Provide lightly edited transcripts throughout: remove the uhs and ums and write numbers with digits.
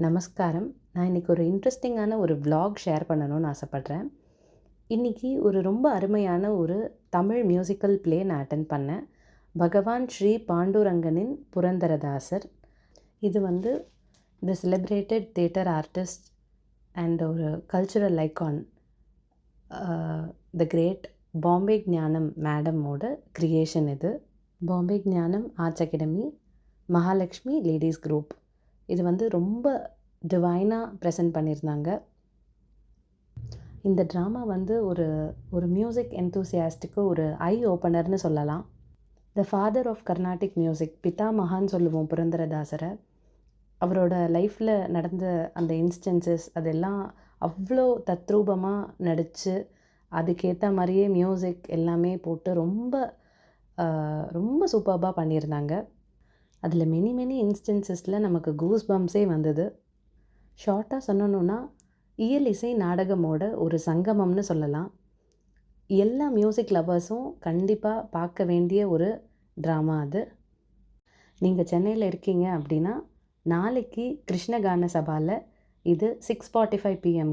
நமஸ்காரம். நான் இன்றைக்கி ஒரு இன்ட்ரெஸ்டிங்கான ஒரு vlog ஷேர் பண்ணணும்னு ஆசைப்பட்றேன். இன்றைக்கி ஒரு ரொம்ப அருமையான ஒரு தமிழ் மியூசிக்கல் ப்ளே நான் அட்டெண்ட் பண்ணேன். பகவான் ஸ்ரீ பாண்டுரங்கனின் புரந்தரதாசர். இது வந்து the celebrated theatre artist and ஒரு cultural icon the great Bombay Gnanam மேடமோட க்ரியேஷன் இது. Bombay Gnanam arts academy, Mahalakshmi ladies group. இது வந்து ரொம்ப டிவைனாக ப்ரெசென்ட் பண்ணியிருந்தாங்க. இந்த ட்ராமா வந்து ஒரு மியூசிக் என்தூசியாஸ்ட்டுக்கு ஒரு ஐ ஓப்பனர்னு சொல்லலாம். The father of Carnatic music, பிதாமகான்னு சொல்லுவோம் புரந்தரதாசரை. அவரோட லைஃப்பில் நடந்த அந்த இன்ஸ்டன்சஸ் அதெல்லாம் அவ்வளோ தத்ரூபமாக நடித்து, அதுக்கேற்ற மாதிரியே மியூசிக் எல்லாமே போட்டு ரொம்ப சூப்பர்பாக பண்ணியிருந்தாங்க. அதில் மெனி இன்ஸ்டன்சஸில் நமக்கு கூஸ் பம்ப்ஸே வந்தது. ஷார்ட்டாக சொல்லணுன்னா இயல் இசை நாடகமோட ஒரு சங்கமம்னு சொல்லலாம். எல்லா மியூசிக் லவ்வர்ஸும் கண்டிப்பாக பார்க்க வேண்டிய ஒரு ட்ராமா அது. நீங்கள் சென்னையில் இருக்கீங்க அப்படின்னா நாளைக்கு கிருஷ்ணகான சபாவில் இது 6:45 PM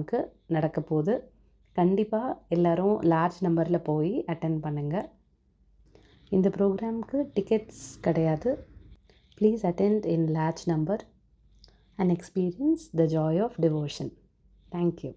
நடக்க போகுது. கண்டிப்பாக எல்லோரும் லார்ஜ் நம்பரில் போய் அட்டெண்ட் பண்ணுங்கள். இந்த ப்ரோக்ராமுக்கு டிக்கெட்ஸ் கிடையாது. Please attend in large number and experience the joy of devotion. Thank you.